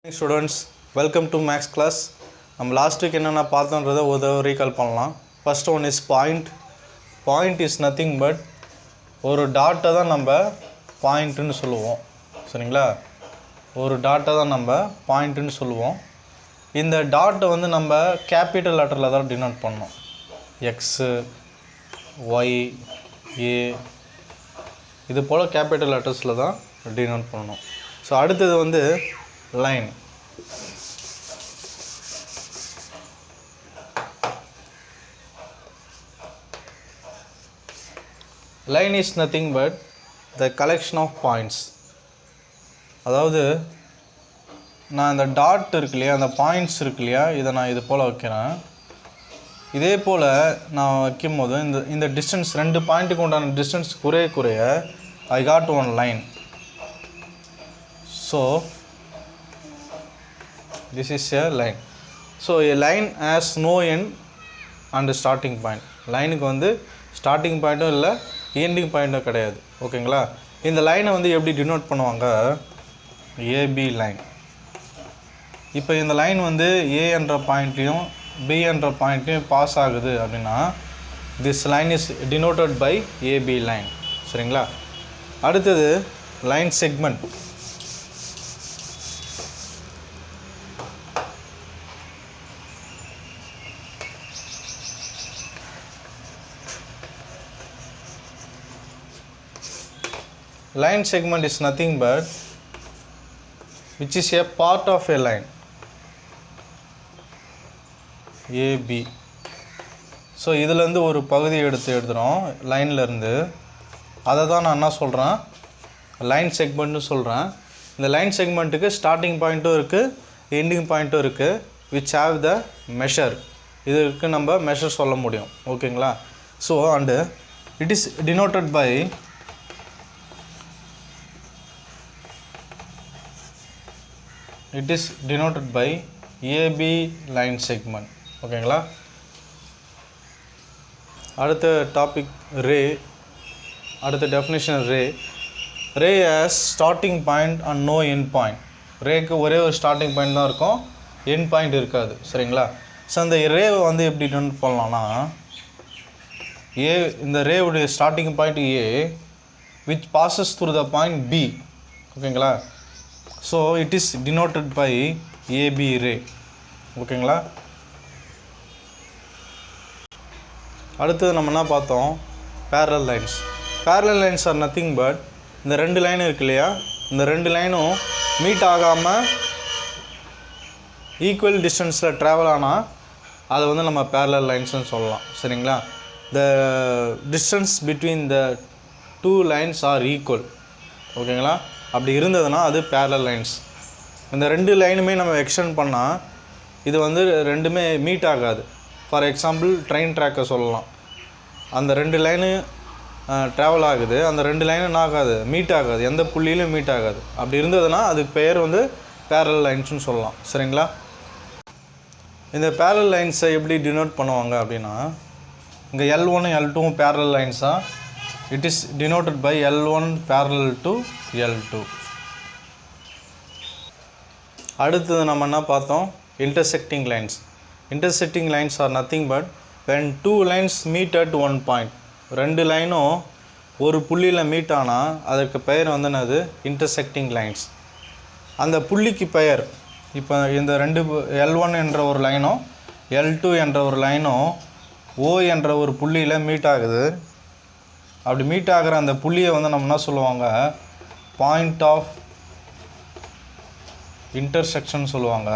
Hey students, welcome to Max class. நம்ம last week என்னென்ன பார்த்தோன்றதை ஒரு ரீகால் பண்ணலாம். First one is point. Point is nothing but ஒரு டாட்டை தான் நம்ம பாயிண்ட்டுன்னு சொல்லுவோம். சரிங்களா? ஒரு டாட்டை தான் நம்ம பாயிண்ட்டுன்னு சொல்லுவோம். இந்த டாட்டை வந்து நம்ம கேபிட்டல் லெட்டரில் தான் டினோட் பண்ணோம். X, Y, A இது போல் கேபிட்டல் லெட்டர்ஸில் தான் டினோட் பண்ணணும். ஸோ அடுத்தது வந்து line. Line is nothing but the collection of points. அதாவது நான் இந்த டாட் இருக்கு இல்லையா, அந்த பாயிண்ட்ஸ் இருக்கு இல்லையா, இதை நான் இது போல் வைக்கிறேன். இதே போல் நான் வைக்கும் போது இந்த டிஸ்டன்ஸ் ரெண்டு பாயிண்ட்டுக்கு உண்டான டிஸ்டன்ஸ் குறைய I got one line. So this is a line. So a line has no end and starting point. லைனுக்கு வந்து ஸ்டார்டிங் பாயிண்ட்டும் இல்லை, எண்டிங் பாயிண்ட்டும் கிடையாது. ஓகேங்களா? இந்த லைனை வந்து எப்படி டினோட் பண்ணுவாங்க? AB line. இப்போ இந்த லைன் வந்து ஏ என்ற பாயிண்ட்லையும் பி என்ற பாயிண்ட்லையும் பாஸ் ஆகுது அப்படின்னா this line is denoted by AB line. சரிங்களா? அடுத்தது line segment. Line segment is nothing but which is a part of a line AB. So இதிலேருந்து ஒரு பகுதி எடுத்துகிறோம் லைன்லேருந்து. அதை தான் நான் என்ன சொல்கிறேன், லைன் செக்மெண்ட்னு சொல்கிறேன். இந்த லைன் செக்மெண்ட்டுக்கு ஸ்டார்டிங் பாயிண்ட்டும் இருக்குது, எண்டிங் பாயிண்ட்டும் இருக்குது. which have the measure. இதுக்கு நம்ம மெஷர் சொல்ல முடியும். ஓகேங்களா? So and it is denoted by AB line segment. ஓகேங்களா? அடுத்த டாபிக் ரே. அடுத்த definition ray as starting point and no end point. ரேக்கு ஒரே ஒரு ஸ்டார்டிங் பாயிண்ட் தான் இருக்கும், எண்ட் பாயிண்ட் இருக்காது. சரிங்களா? ஸோ அந்த ரேவை வந்து எப்படி டினோட் பண்ணலாம்னா இந்த ரேவுடைய starting point A which passes through the point B. ஓகேங்களா? So it is denoted by AB ray. ஓகேங்களா? அடுத்தது நம்ம என்ன பார்த்தோம்? parallel lines. parallel lines are nothing but இந்த ரெண்டு லைன் இருக்கு இல்லையா, இந்த ரெண்டு லைனும் மீட் ஆகாமல் ஈக்குவல் டிஸ்டன்ஸில் ட்ராவல் ஆனால் அதை வந்து நம்ம parallel linesன்னு சொல்லலாம். சரிங்களா? the distance between the two lines are equal. ஓகேங்களா? அப்படி இருந்ததுன்னா அது parallel lines. இந்த ரெண்டு லைனுமே நம்ம எக்ஸ்டெண்ட் பண்ணால் இது வந்து ரெண்டுமே மீட் ஆகாது. ஃபார் எக்ஸாம்பிள் ட்ரெயின் ட்ராக்கை சொல்லலாம். அந்த ரெண்டு லைனு ட்ராவல் ஆகுது, அந்த ரெண்டு லைனு என்ன ஆகாது, மீட் ஆகாது, எந்த புள்ளியிலும் மீட் ஆகாது. அப்படி இருந்ததுன்னா அதுக்கு பெயர் வந்து parallel linesன்னு சொல்லலாம். சரிங்களா? இந்த parallel லைன்ஸை எப்படி டினோட் பண்ணுவாங்க அப்படின்னா, இங்கே L1 L2 parallel லைன்ஸாக it is denoted by L1 parallel to L2. அடுத்தது நம்ம என்ன பார்த்தோம்? intersecting lines. intersecting lines are nothing but when two lines meet at one point. ரெண்டு லைனும் ஒரு புள்ளியில் மீட் ஆனால் அதற்கு பெயர் வந்து என்னது? intersecting lines. அந்த புள்ளிக்கு பெயர் இப்போ இந்த ரெண்டு L1 என்ற ஒரு லைனும் L2 என்ற ஒரு லைனும் O என்ற ஒரு புள்ளியில் மீட் ஆகுது. அப்படி மீட் ஆகிற அந்த புள்ளியை வந்து நம்ம என்ன சொல்லுவாங்க? பாயிண்ட் ஆஃப் இன்டர்செக்ஷன் சொல்லுவாங்க.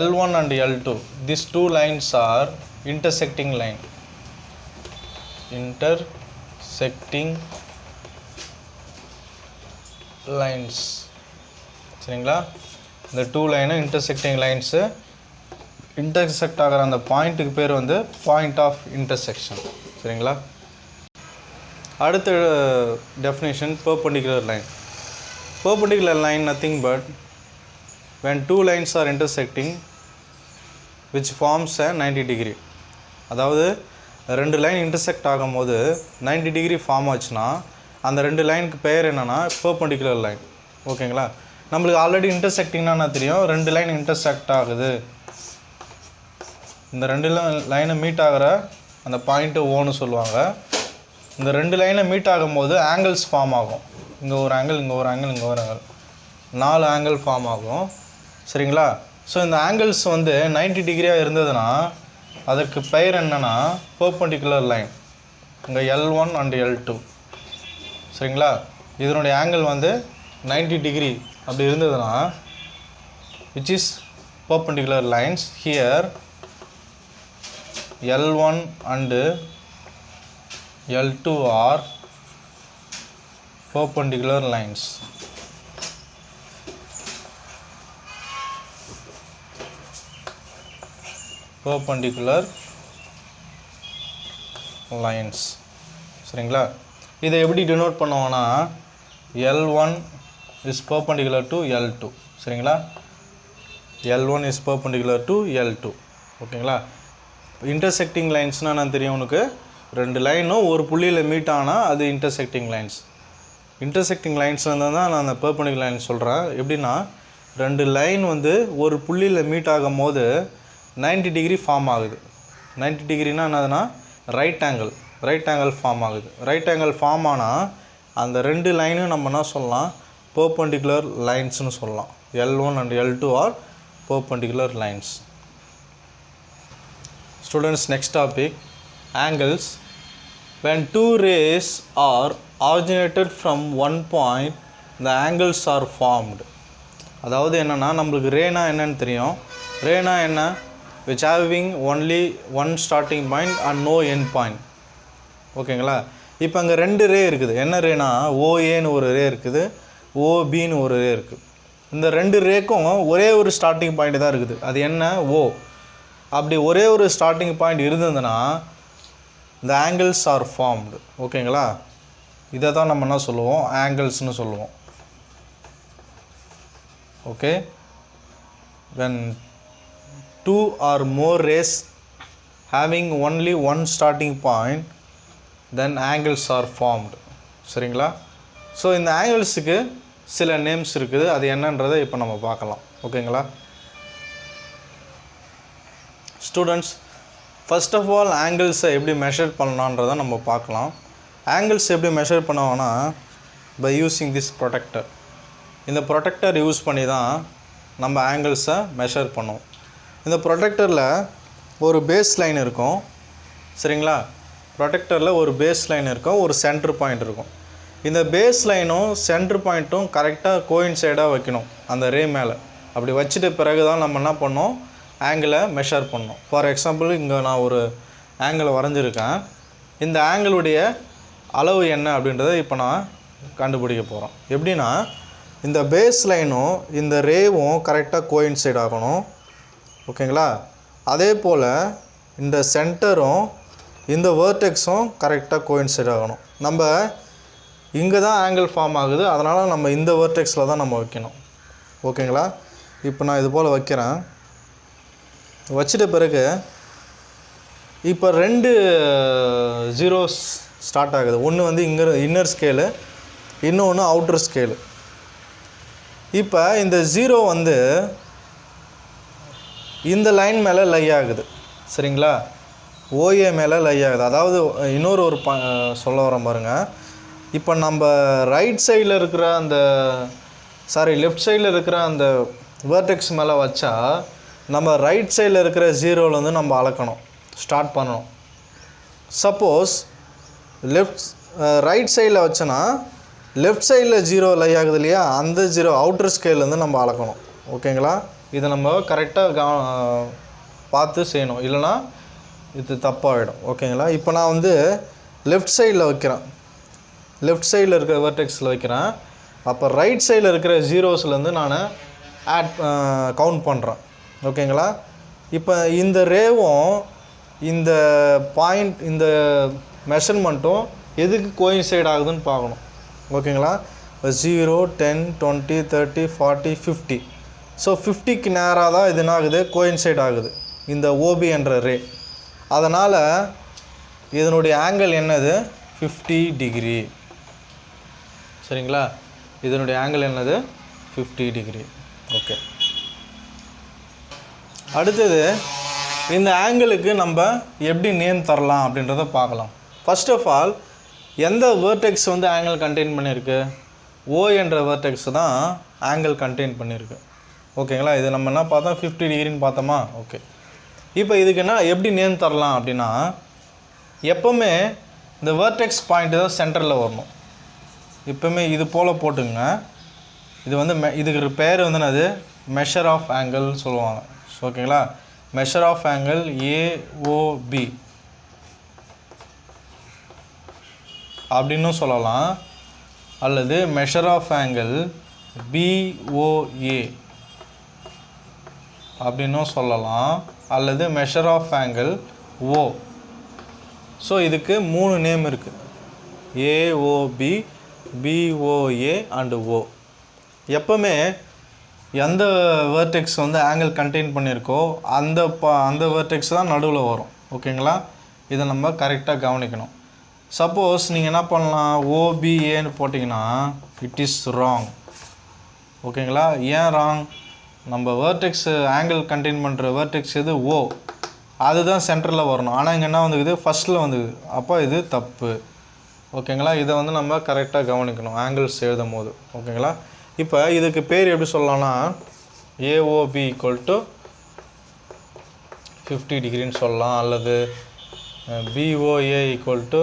L1 and L2, these two lines are intersecting line. intersecting lines. சரிங்களா? இந்த டூ லைனும் intersecting lines. இன்டர்செக்ட் ஆகிற அந்த பாயிண்ட்டுக்கு பேர் வந்து பாயிண்ட் ஆஃப் இன்டர்செக்ஷன். சரிங்களா? அடுத்த definition perpendicular line. perpendicular line nothing but when two lines are intersecting which forms a 90 degree. அதாவது ரெண்டு லைன் இன்டர்செக்ட் ஆகும்போது 90 டிகிரி ஃபார்ம் ஆச்சுன்னா அந்த ரெண்டு லைனுக்கு பெயர் என்னென்னா பெர்பெண்டிகுலர் லைன். ஓகேங்களா? நம்மளுக்கு ஆல்ரெடி இன்டர்செக்டிங்னா தெரியும், ரெண்டு லைன் இன்டர்செக்ட் ஆகுது, இந்த ரெண்டு லைனை மீட் ஆகிற அந்த பாயிண்ட்டு ஓன்னு சொல்லுவாங்க. இந்த ரெண்டு லைனை மீட் ஆகும்போது ஆங்கிள்ஸ் ஃபார்ம் ஆகும். இங்கே ஒரு ஆங்கிள், இங்கே ஒரு ஆங்கிள், இங்கே ஒரு ஆங்கிள், 4 ஆங்கிள் ஃபார்ம் ஆகும். சரிங்களா? ஸோ இந்த ஆங்கிள்ஸ் வந்து 90 டிகிரியாக இருந்ததுன்னா அதுக்கு பெயர் என்னென்னா பெர்பெண்டிகுலர் லைன். இங்கே L1 அண்ட் L2. சரிங்களா? இதனுடைய ஆங்கிள் வந்து 90 டிகிரி அப்படி இருந்ததுன்னா which is perpendicular lines. Here L1 and L2 are perpendicular lines. Perpendicular lines. சரிங்களா? இதை எப்படி டினோட் பண்ணுவோம்னா L1 is perpendicular to L2. சரிங்களா? L1 is perpendicular to L2. ஓகேங்களா? இன்டர்செக்டிங் லைன்ஸ்னால் நான் தெரியும் உனக்கு, ரெண்டு லைனும் ஒரு புள்ளியில் மீட் ஆனால் அது இன்டர்செக்டிங் லைன்ஸ். இன்டர்செக்டிங் லைன்ஸ் வந்து தான் நான் அந்த பெர்பெண்டிகுலர் லைன்ஸ் சொல்கிறேன். எப்படின்னா ரெண்டு லைன் வந்து ஒரு புள்ளியில் மீட் ஆகும் போது 90 டிகிரி ஃபார்ம் ஆகுது. 90 டிகிரினா என்னதுன்னா ரைட் ஆங்கிள் ஃபார்ம் ஆகுது. ரைட் ஆங்கிள் ஃபார்ம் ஆனால் அந்த ரெண்டு லைனும் நம்ம என்ன சொல்லலாம், பெர்பெண்டிகுலர் லைன்ஸ்னு சொல்லலாம். L1 and L2 are perpendicular lines. Students, next topic, angles. When two rays are originated from one point, the angles are formed. அதாவது என்னன்னா நம்மளுக்கு ரேனா என்னன்னு தெரியும். ரேனா என்ன? which having only one starting point and no end point. ஓகேங்களா? இப்போ அங்கே ரெண்டு ரே இருக்குது. என்ன ரேனா? OAன்னு ஒரு ரே இருக்குது, OBன்னு ஒரு ரே இருக்குது. இந்த ரெண்டு ரேக்கும் ஒரே ஒரு ஸ்டார்டிங் பாயிண்ட் தான் இருக்குது. அது என்ன? O. அப்படி ஒரே ஒரு ஸ்டார்டிங் பாயிண்ட் இருந்ததுன்னா the angles are formed. ஓகேங்களா? இதை தான் நம்ம என்ன சொல்லுவோம்? ஆங்கிள்ஸ்னு சொல்லுவோம். Okay. when two or more rays having only one starting point, then angles are formed. சரிங்களா? ஸோ இந்த ஆங்கிள்ஸுக்கு சில நேம்ஸ் இருக்குது. அது என்னன்றதை இப்போ நம்ம பார்க்கலாம். ஓகேங்களா? ஸ்டூடெண்ட்ஸ், ஃபர்ஸ்ட் ஆஃப் ஆல் ஆங்கிள்ஸை எப்படி மெஷர் பண்ணலான்றதை நம்ம பார்க்கலாம். ஆங்கிள்ஸ் எப்படி மெஷர் பண்ணுவாங்கன்னா பை யூஸிங் திஸ் ப்ரொடெக்டர். இந்த ப்ரொடெக்டர் யூஸ் பண்ணி தான் நம்ம ஆங்கிள்ஸை மெஷர் பண்ணுவோம். இந்த ப்ரொடெக்டரில் ஒரு பேஸ் லைன் இருக்கும். சரிங்களா? ப்ரொடெக்டரில் ஒரு பேஸ் லைன் இருக்கும், ஒரு சென்டர் பாயிண்ட் இருக்கும். இந்த பேஸ் லைனும் சென்டர் பாயிண்ட்டும் கரெக்டாக கோயின்சைடாக வைக்கணும் அந்த ரே மேலே. அப்படி வச்சுட்டு பிறகு தான் நம்ம என்ன பண்ணோம், ஆங்கிளை மெஷர் பண்ணோம். ஃபார் எக்ஸாம்பிள் இங்கே நான் ஒரு ஆங்கிளை வரைஞ்சிருக்கேன். இந்த ஆங்கிளுடைய அளவு என்ன அப்படின்றத இப்போ நான் கண்டுபிடிக்க போகிறோம். எப்படின்னா இந்த பேஸ் லைனும் இந்த ரேவும் கரெக்டாக கோயின்சைட் ஆகணும். ஓகேங்களா? அதே போல் இந்த சென்டரும் இந்த வேர்டெக்ஸும் கரெக்டாக கோயின்சைட் ஆகணும். நம்ம இங்கே தான் ஆங்கிள் ஃபார்ம் ஆகுது, அதனால் நம்ம இந்த வேர்டெக்ஸில் தான் நம்ம வைக்கணும். ஓகேங்களா? இப்போ நான் இது போல் வைக்கிறேன். வச்சிட்ட பிறகு இப்போ ரெண்டு ஜீரோஸ் ஸ்டார்ட் ஆகுது. ஒன்று வந்து இங்கே இன்னர் ஸ்கேலு, இன்னொன்று அவுட்டர் ஸ்கேலு. இப்போ இந்த ஜீரோ வந்து இந்த லைன் மேலே லை ஆகுது. சரிங்களா? ஓஏ மேலே லை ஆகுது. அதாவது இன்னொரு ஒரு சொல்ல வரேன் பாருங்கள். இப்போ நம்ம ரைட் சைடில் இருக்கிற அந்த லெஃப்ட் சைடில் இருக்கிற அந்த வேர்டெக்ஸ் மேலே வச்சா நம்ம ரைட் சைடில் இருக்கிற ஜீரோவில் நம்ம அளக்கணும், ஸ்டார்ட் பண்ணணும். சப்போஸ் ரைட் சைடில் வச்சோன்னா லெஃப்ட் சைடில் ஜீரோ லை ஆகுது இல்லையா, அந்த ஜீரோ அவுட்டர் ஸ்கேல்லேருந்து நம்ம அளக்கணும். ஓகேங்களா? இதை நம்ம கரெக்டாக பார்த்து செய்யணும், இல்லைனா இது தப்பாகிடும். ஓகேங்களா? இப்போ நான் வந்து லெஃப்ட் சைடில் வைக்கிறேன், லெஃப்ட் சைடில் இருக்கிற வெர்டெக்ஸில் வைக்கிறேன். அப்போ ரைட் சைடில் இருக்கிற ஜீரோஸ்லேருந்து நான் கவுண்ட் பண்ணுறேன். ஓகேங்களா? இப்போ இந்த ரேவும் இந்த பாயிண்ட் இந்த மெஷர்மெண்ட்டும் எதுக்கு கோயின்சைட் ஆகுதுன்னு பார்க்கணும். ஓகேங்களா? 0, 10, 20, 30, 40, 50. ஸோ 50க்கு நேராக தான் இது என்ன ஆகுது, கோயின்சைட் ஆகுது இந்த ஓபி என்ற ரே. அதனால் இதனுடைய ஆங்கிள் என்னது, 50 டிகிரி. சரிங்களா. இதனுடைய ஆங்கிள் என்னது 50 டிகிரி. ஓகே, அடுத்தது இந்த ஆங்கிளுக்கு நம்ம எப்படி நேம் தரலாம் அப்படின்றத பார்க்கலாம். ஃபர்ஸ்ட் ஆஃப் ஆல் எந்த வேர்டெக்ஸ் வந்து ஆங்கிள் கண்டெயின் பண்ணியிருக்கு? ஓ என்ற வேர்டெக்ஸ் தான் ஆங்கிள் கண்டெயின் பண்ணியிருக்கு. ஓகேங்களா. இது நம்ம என்ன பார்த்தோம், 50 டிகிரின்னு பார்த்தோமா. ஓகே, இப்போ இதுக்கு என்ன எப்படி நேம் தரலாம் அப்படின்னா, எப்போவுமே இந்த வேர்டெக்ஸ் பாயிண்ட் தான் சென்டரில் வரணும். எப்போவுமே இது போல் போட்டுங்க. இது வந்து இதுக்கு பேர் வந்து அது மெஷர் ஆஃப் ஆங்கிள் சொல்லுவாங்க. ஓகேங்களா. மெஷர் ஆஃப் ஆங்கிள் ஏஓபி அப்படின்னும் சொல்லலாம், அல்லது மெஷர் ஆஃப் ஆங்கிள் பிஓஏ அப்படின்னும் சொல்லலாம், அல்லது measure of angle O. So இதுக்கு 3 நேம் இருக்குது, ஏஓபி, பிஓஏ அண்டு ஓ. எப்போவுமே எந்த வேர்டெக்ஸ் வந்து ஆங்கிள் கண்டெயின் பண்ணியிருக்கோ அந்த வேர்டெக்ஸ் தான் நடுவில் வரும். ஓகேங்களா. இதை நம்ம கரெக்டாக கவனிக்கணும். சப்போஸ் நீங்கள் என்ன பண்ணலாம், ஓபிஏன்னு போட்டிங்கன்னா இட் இஸ் ராங். ஓகேங்களா. ஏன் ராங்? நம்ம வேர்டெக்ஸ் ஆங்கிள் கண்டெயின் பண்ணுற வேர்டெக்ஸ் எது ஓ, அதுதான் சென்டரில் வரணும். ஆனால் இங்கே என்ன வந்துக்குது, ஃபஸ்ட்டில் வந்துக்குது. அப்போ இது தப்பு. ஓகேங்களா. இதை வந்து நம்ம கரெக்டாக கவனிக்கணும் ஆங்கிள்ஸ் எழுதும் போது. ஓகேங்களா. இப்போ இதுக்கு பேர் எப்படி சொல்லலாம்னா, ஏஓபி ஈக்குவல் டு 50 டிகிரின்னு சொல்லலாம், அல்லது பிஓஏ ஈக்குவல் டு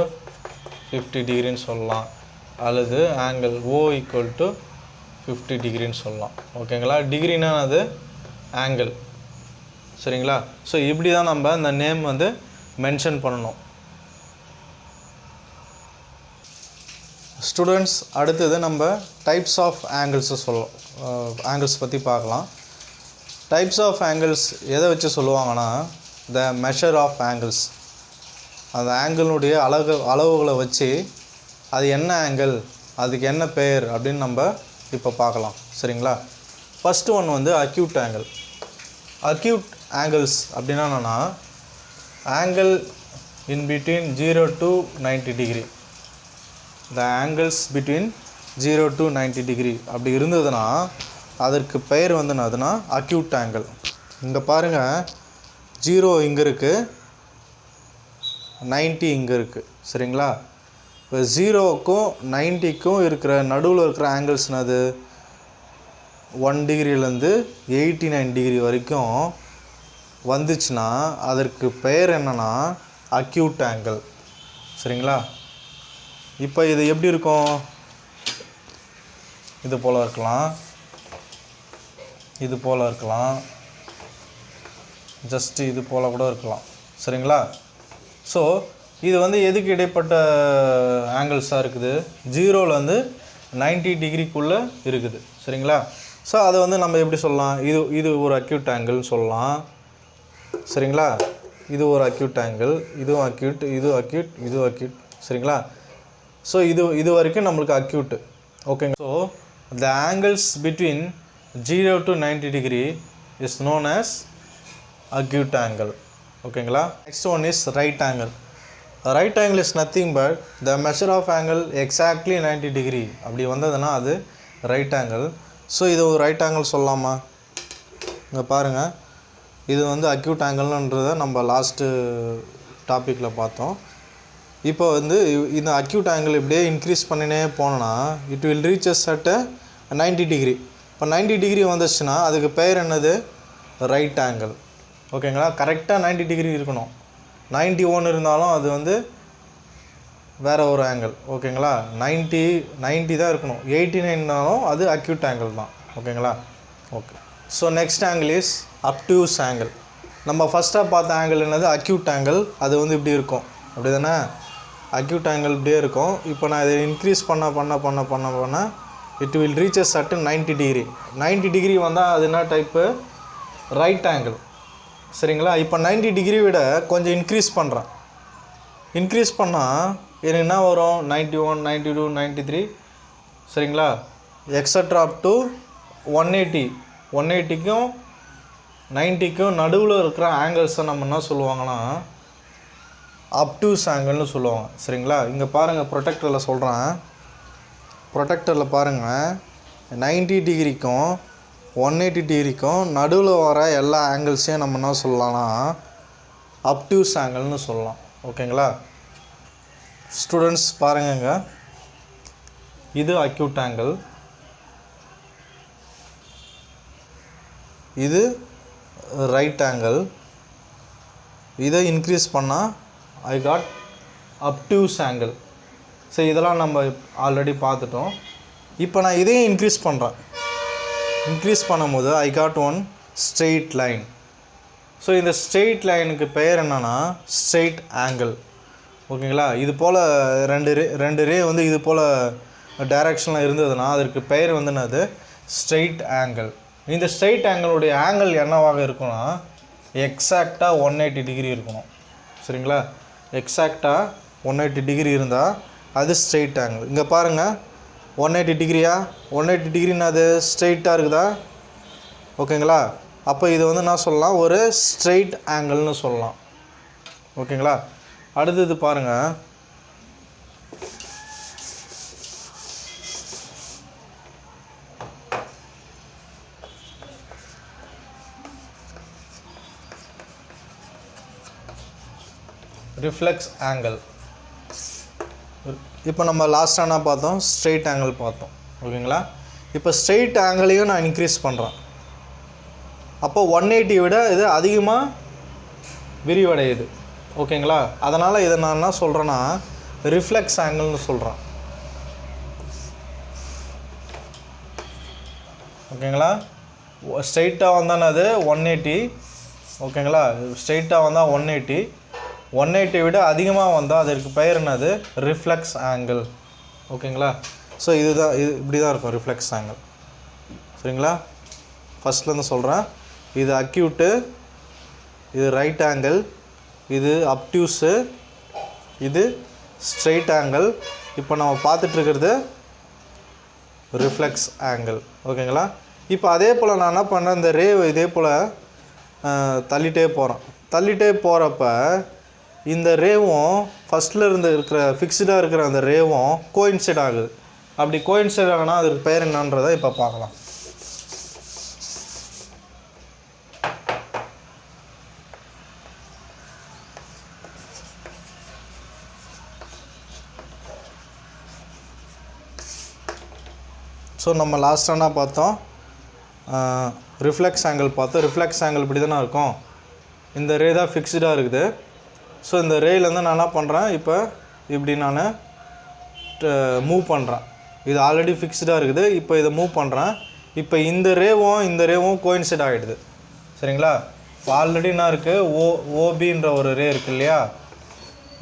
50 டிகிரின்னு சொல்லலாம், அல்லது ஆங்கிள் ஓ ஈக்குவல் டு 50 டிகிரின்னு சொல்லலாம். ஓகேங்களா. டிகிரினா அது ஆங்கிள். சரிங்களா. ஸோ இப்படி தான் நம்ம இந்த நேம் வந்து மென்ஷன் பண்ணணும். ஸ்டூடெண்ட்ஸ், அடுத்தது நம்ம டைப்ஸ் ஆஃப் ஆங்கிள்ஸை ஆங்கிள்ஸ் பற்றி பார்க்கலாம். டைப்ஸ் ஆஃப் ஆங்கிள்ஸ் எதை வச்சு சொல்லுவாங்கன்னா, த மெஷர் ஆஃப் ஆங்கிள்ஸ், அந்த ஆங்கிளுடைய அளவுகளை வச்சு அது என்ன ஆங்கிள், அதுக்கு என்ன பெயர் அப்படின்னு நம்ம இப்போ பார்க்கலாம். சரிங்களா. ஃபஸ்ட்டு ஒன்று வந்து அக்யூட் ஆங்கிள். அக்யூட் ஆங்கிள்ஸ் அப்படின்னா என்னென்னா, angle in between 0 to 90 degree. the angles between 0 to 90 degree அப்படி இருந்ததுன்னா அதற்கு பெயர் வந்து என்னதுன்னா அக்யூட் ஆங்கிள். இங்கே பாருங்கள், 0 இங்கே இருக்குது, 90 இங்கே இருக்குது. சரிங்களா. இப்போ 0க்கும் 90க்கும் இருக்கிற நடுவில் இருக்கிற ஆங்கிள்ஸ்னது 1 டிகிரிலேருந்து 89 டிகிரி வரைக்கும் வந்துச்சுன்னா அதற்கு பெயர் என்னென்னா அக்யூட் ஆங்கிள். சரிங்களா. இப்போ இது எப்படி இருக்கும், இது போல் இருக்கலாம், இது போல் இருக்கலாம், ஜஸ்ட்டு இது போல் கூட இருக்கலாம். சரிங்களா. ஸோ இது வந்து எதுக்கு இடைப்பட்ட ஆங்கிள்ஸாக இருக்குது, 0லேருந்து 90 டிகிரிக்குள்ளே இருக்குது. சரிங்களா. ஸோ அதை வந்து நம்ம எப்படி சொல்லலாம், இது ஒரு அக்யூட் ஆங்கிள்னு சொல்லலாம். சரிங்களா. இது ஒரு அக்யூட் ஆங்கிள், இதுவும் அக்யூட், இதுவும் அக்யூட், இதுவும் அக்யூட். சரிங்களா. ஸோ இது வரைக்கும் நம்மளுக்கு அக்யூட்டு. ஓகேங்க. So the angles between 0 to 90 degree is known as acute angle. ஓகேங்களா. Next one is right angle. Right angle is nothing but the measure of angle exactly 90 degree அப்படி வந்ததுன்னா அது ரைட் ஆங்கிள். ஸோ இது ஒரு right angle சொல்லலாமா? இங்கே பாருங்கள், இது வந்து அக்யூட் ஆங்கிள்ன்றதை நம்ம லாஸ்ட்டு டாப்பிக்கில் பார்த்தோம். இப்போ வந்து இந்த அக்யூட் ஆங்கிள் இப்படியே இன்க்ரீஸ் பண்ணினே போனோன்னா it will reaches at 90 degree. இப்போ 90 டிகிரி வந்துச்சுன்னா அதுக்கு பெயர் என்னது, ரைட் ஆங்கிள். ஓகேங்களா. கரெக்டாக 90 டிகிரி இருக்கணும். 91 இருந்தாலும் அது வந்து வேறு ஒரு ஆங்கிள். ஓகேங்களா. 90 தான் இருக்கணும். 89னாலும் அது அக்யூட் ஆங்கிள் தான். ஓகேங்களா. Okay. So next angle is obtuse angle. நம்ம ஃபஸ்ட்டாக பார்த்த ஆங்கிள் என்னது, அக்யூட் ஆங்கிள். அது வந்து இப்படி இருக்கும், அப்படி தானே. அக்யூட் ஆங்கிள் இப்படியே இருக்கும். இப்போ நான் இதை இன்க்ரீஸ் பண்ண it will reaches at 90 degree. 90 degree வந்தால் அது என்ன டைப்பு, ரைட் ஆங்கிள். சரிங்களா. இப்போ 90 டிகிரி விட கொஞ்சம் இன்க்ரீஸ் பண்ணுறேன். இன்க்ரீஸ் பண்ணால் எனக்கு என்ன வரும், 91, 92, 93. சரிங்களா. Extra up to 180. 180க்கும் 90க்கும் நடுவில் இருக்கிற ஆங்கிள்ஸை நம்ம என்ன சொல்லுவாங்கன்னா அப்டியூஸ் ஆங்கிள்னு சொல்லுவாங்க. சரிங்களா. இங்கே பாருங்கள், ப்ரொடெக்டரில் சொல்கிறேன். ப்ரொடெக்டரில் பாருங்கள் 90 டிகிரிக்கும் 180 டிகிரிக்கும் நடுவில் வர எல்லா ஆங்கிள்ஸையும் நம்ம என்ன சொல்லலாம்னா அப்டியூஸ் ஆங்கிள்னு சொல்லலாம். ஓகேங்களா ஸ்டூடெண்ட்ஸ் பாருங்கங்க, இது அக்யூட் ஆங்கிள், இது ரைட் ஆங்கிள். இதை இன்க்ரீஸ் பண்ணால் ஐ காட் அப்டியூஸ் ஆங்கிள். சரி, இதெல்லாம் நம்ம ஆல்ரெடி பார்த்துட்டோம். இப்போ நான் இதையும் இன்க்ரீஸ் பண்ணுறேன். இன்க்ரீஸ் பண்ணும்போது I got one straight line. So இந்த ஸ்ட்ரெயிட் லைனுக்கு பெயர் என்னென்னா ஸ்ட்ரெயிட் ஆங்கிள். ஓகேங்களா, இது போல் ரெண்டு ரே வந்து இது போல் டைரக்ஷனில் இருந்ததுன்னா அதற்கு பெயர் வந்து என்னது ஸ்ட்ரெயிட் ஆங்கிள். இந்த ஸ்ட்ரெயிட் ஆங்கிளுடைய ஆங்கிள் என்னவாக இருக்குன்னா எக்ஸாக்டாக 180 டிகிரி இருக்கணும். சரிங்களா, எக்ஸாக்டாக 180 டிகிரி இருந்தால் அது ஸ்ட்ரெயிட் ஆங்கிள். இங்கே பாருங்கள் 180 டிகிரியா, 180 டிகிரின்னு அது ஸ்ட்ரெயிட்டாக இருக்குதா? ஓகேங்களா, அப்போ இது வந்து என்ன சொல்லலாம், ஒரு ஸ்ட்ரெயிட் ஆங்கிள்னு சொல்லலாம். ஓகேங்களா, அடுத்தது பாருங்கள், ரிஃப்ளெக்ஸ் ஆங்கிள். இப்போ நம்ம லாஸ்ட்டாக என்ன பார்த்தோம், ஸ்ட்ரெயிட் ஆங்கிள் பார்த்தோம். ஓகேங்களா, இப்போ ஸ்ட்ரெயிட் ஆங்கிளையும் நான் இன்க்ரீஸ் பண்ணுறேன். அப்போ 180 விட இது அதிகமாக விரிவடையுது. ஓகேங்களா, அதனால் இதை நான் என்ன சொல்கிறேன்னா ரிஃப்ளெக்ஸ் ஆங்கிள்னு சொல்கிறேன். ஓகேங்களா, ஸ்ட்ரெயிட்டாக வந்தால் அது 180. ஓகேங்களா, ஸ்ட்ரெயிட்டாக வந்தால் 180 விட அதிகமாக வந்தால் அதற்கு பெயர் என்னது ரிஃப்ளெக்ஸ் ஆங்கிள். ஓகேங்களா, ஸோ இதுதான், இது இப்படி தான் இருக்கும் ரிஃப்ளெக்ஸ் ஆங்கிள். சரிங்களா, ஃபஸ்ட்லேருந்து சொல்கிறேன். இது அக்யூட்டு, இது ரைட் ஆங்கிள், இது அப்டியூஸு, இது ஸ்ட்ரெயிட் ஆங்கிள். இப்போ நம்ம பார்த்துட்ருக்கிறது ரிஃப்ளெக்ஸ் ஆங்கிள். ஓகேங்களா, இப்போ அதே போல் நான் என்ன பண்ணுறேன், இந்த ரே இதே போல் தள்ளிட்டே போகிறப்ப இந்த ரேவும் ஃபஸ்ட்டில் இருக்கிற ஃபிக்ஸ்டாக இருக்கிற அந்த ரேவும் கோயின்சைட் ஆகுது. அப்படி கோயின்சைட் ஆகினா அதுக்கு பெயர் என்னன்றதை இப்போ பார்க்கலாம். ஸோ நம்ம லாஸ்ட்டாக என்ன பார்த்தோம், ரிஃப்ளெக்ஸ் ஆங்கிள் பார்த்தோம். ரிஃப்ளெக்ஸ் ஆங்கிள் இப்படி தானே இருக்கும், இந்த ரே தான் ஃபிக்ஸ்டாக இருக்குது. ஸோ இந்த ரேலேருந்து நான் என்ன பண்ணுறேன், இப்போ இப்படி நான் மூவ் பண்ணுறேன். இது ஆல்ரெடி ஃபிக்ஸ்டாக இருக்குது, இப்போ இதை மூவ் பண்ணுறேன். இப்போ இந்த ரேவும் கோயின்சைட் ஆகிடுது. சரிங்களா, இப்போ ஆல்ரெடி என்ன இருக்குது, ஓபின்ற ஒரு ரே இருக்குது இல்லையா,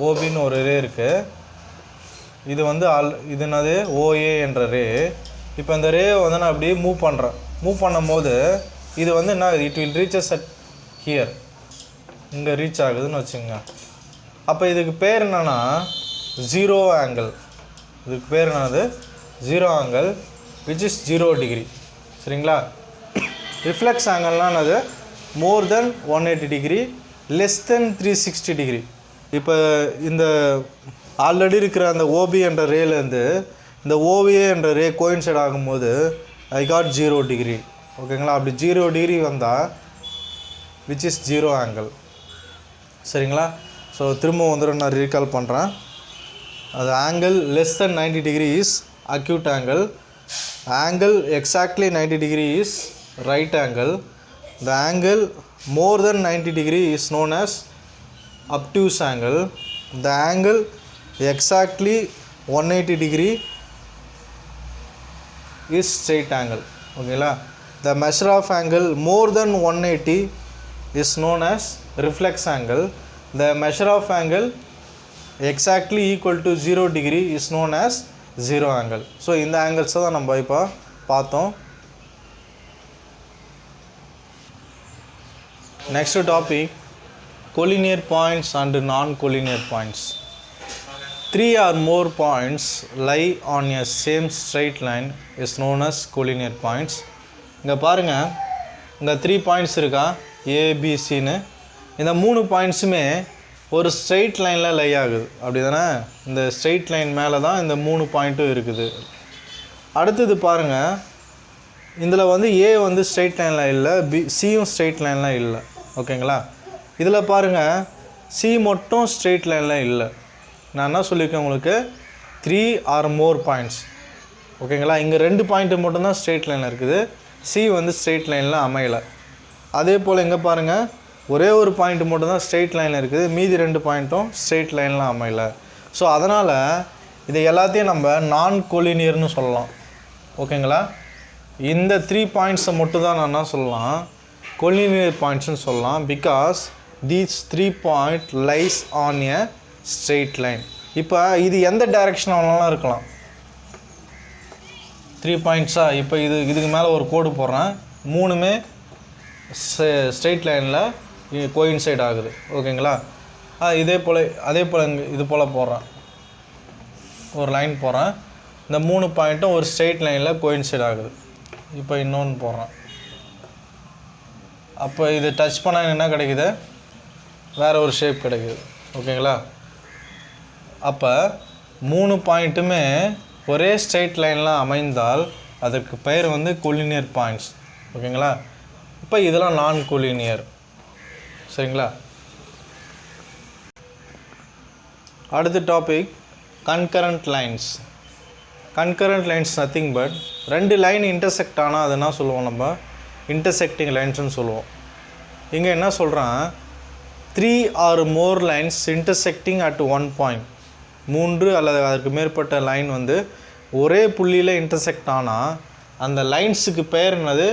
ஓபின்னு ஒரு ரே இருக்குது. இது வந்து இது என்னது ஓஏ என்ற ரே. இப்போ இந்த ரேவை வந்து நான் அப்படியே மூவ் பண்ணும்போது இது வந்து என்ன, it will reaches at here, இங்கே ரீச் ஆகுதுன்னு வச்சுங்க. அப்போ இதுக்கு பேர் என்னென்னா ஜீரோ ஆங்கிள். இதுக்கு பேர் என்னது zero angle, which is 0 degree. சரிங்களா, ரிஃப்ளெக்ஸ் ஆங்கிள்னால் அது மோர் தென் 180 டிகிரி, லெஸ் தென் 360 டிகிரி. இப்போ இந்த ஆல்ரெடி இருக்கிற அந்த ஓபி என்ற ரேலேருந்து இந்த ஓவிஏ என்ற ரே கோயின்சைட் ஆகும்போது ஐ காட் 0 டிகிரி. ஓகேங்களா, அப்படி 0 டிகிரி வந்தால் விச் இஸ் 0 ஆங்கிள். சரிங்களா, ஸோ திரும்ப வந்து நான் ரீகால் பண்ணுறேன். அது angle less than 90 degree is acute angle, angle exactly 90 degree is right angle, the angle more than 90 degree is known as obtuse angle, the angle exactly 180 degree is straight angle. Okay la, the measure of angle more than 180 is known as reflex angle, the measure of angle exactly equal to 0 degree is known as zero angle. So இந்த angles தான் நம்ம இப்போ பார்த்தோம். Next topic, collinear points and non-collinear points. 3 or more points lie on a same straight line is known as collinear points. இங்கே பாருங்கள், இங்கே 3 points இருக்கா, ஏபிசின்னு. இந்த 3 பாயிண்ட்ஸுமே ஒரு ஸ்ட்ரெயிட் லைனில் லை ஆகுது, அப்படி தானே? இந்த ஸ்ட்ரெயிட் லைன் மேலே தான் இந்த 3 பாயிண்ட்டும் இருக்குது. அடுத்தது பாருங்கள், இதில் வந்து ஏ வந்து ஸ்ட்ரெயிட் லைனில் இல்லை, சியும் ஸ்ட்ரெயிட் லைனில் இல்லை. ஓகேங்களா? இதில் பாருங்கள், சி மட்டும் ஸ்ட்ரெயிட் லைனில் இல்லை. நான் என்ன சொல்லியிருக்கேன் உங்களுக்கு, 3 or more பாயிண்ட்ஸ். ஓகேங்களா? இங்கே 2 பாயிண்ட்டு மட்டும்தான் ஸ்ட்ரெயிட் லைனில் இருக்குது, சி வந்து ஸ்ட்ரெயிட் லைனில் அமையலை. அதே போல் இங்கே பாருங்கள், ஒரே ஒரு பாயிண்ட் மட்டும்தான் ஸ்ட்ரெயிட் லைனில் இருக்குது, மீதி 2 பாயிண்ட்டும் ஸ்ட்ரெயிட் லைனில் அமையலை. ஸோ அதனால் இது எல்லாத்தையும் நம்ம நான் கோலினியர்னு சொல்லலாம். ஓகேங்களா? இந்த 3 பாயிண்ட்ஸை மட்டும் தான் நான் என்ன சொல்லலாம், கோலினியர் பாயிண்ட்ஸ்னு சொல்லலாம். Because these 3 point lies on a straight line. இப்போ இது எந்த டைரெக்ஷன் ஆனாலும் இருக்கலாம். 3 பாயிண்ட்ஸா, இப்போ இதுக்கு மேலே ஒரு கோடு போடுறேன், 3மே ஸ்ட்ரெயிட் லைனில் கோயின்சைட் ஆகுது. ஓகேங்களா? அதே போல் இது போல் போடுறேன், ஒரு லைன் போடுறேன், இந்த 3 பாயிண்ட்டும் ஒரு ஸ்ட்ரெயிட் லைனில் கோயின்சைட் ஆகுது. இப்போ இன்னொன்று போடுறேன், அப்போ இது டச் பண்ணால் என்ன கிடைக்குது, வேறு ஒரு ஷேப் கிடைக்குது. ஓகேங்களா? அப்போ 3 பாயிண்ட்டுமே ஒரே ஸ்ட்ரெயிட் லைனில் அமைந்தால் அதற்கு பெயர் வந்து கோலினியர் பாயிண்ட்ஸ். ஓகேங்களா? இப்போ இதெல்லாம் நான் கோலினியர். சரிங்களா? அடுத்த topic concurrent lines. Concurrent lines nothing but 2 line intersect ஆனால் அது என்ன சொல்லுவோம், நம்ம இன்டர்செக்டிங் லைன்ஸ்னு சொல்லுவோம். இங்கே என்ன சொல்கிறேன், 3 or more lines intersecting at 1 point. 3 அல்லது அதற்கு மேற்பட்ட லைன் வந்து ஒரே புள்ளியில் இன்டர்செக்ட் ஆனால் அந்த லைன்ஸுக்கு பெயர் என்னது,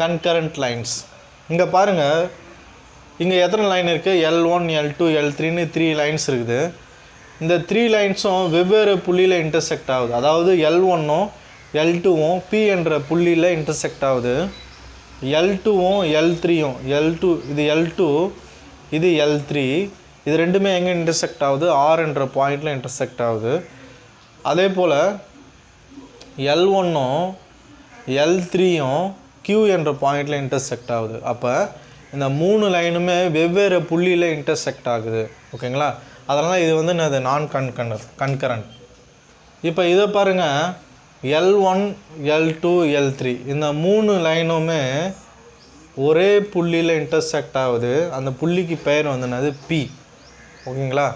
கன்கரண்ட் லைன்ஸ். இங்கே பாருங்கள், இங்கே எத்தனை லைன் இருக்குது, L1 L2 L3ன்னு 3 லைன்ஸ் இருக்குது. இந்த 3 லைன்ஸும் வெவ்வேறு புள்ளியில் இன்டர்செக்ட் ஆகுது. அதாவது L1ம் L2வும் P என்ற புள்ளியில் இன்டர்செக்ட் ஆகுது. L2வும் L3யும் இது L2 இது L3, இது ரெண்டுமே எங்கே இன்டர்செக்ட் ஆகுது, R என்ற பாயிண்டில் இன்டர்செக்ட் ஆகுது. அதே போல் L1ம் L3யும் Q என்ற பாயிண்டில் இன்டர்செக்ட் ஆகுது. அப்போ இந்த 3 லைனுமே வெவ்வேறு புள்ளியில் இன்டர்செக்ட் ஆகுது. ஓகேங்களா? அதனால் இது வந்து என்னது, நான் கன்கரண்ட். இப்போ இதை பாருங்கள், L1 L2 L3 இந்த 3 லைனுமே ஒரே புள்ளியில் இன்டர்செக்ட் ஆகுது. அந்த புள்ளிக்கு பெயர் வந்து என்னது, P. ஓகேங்களா?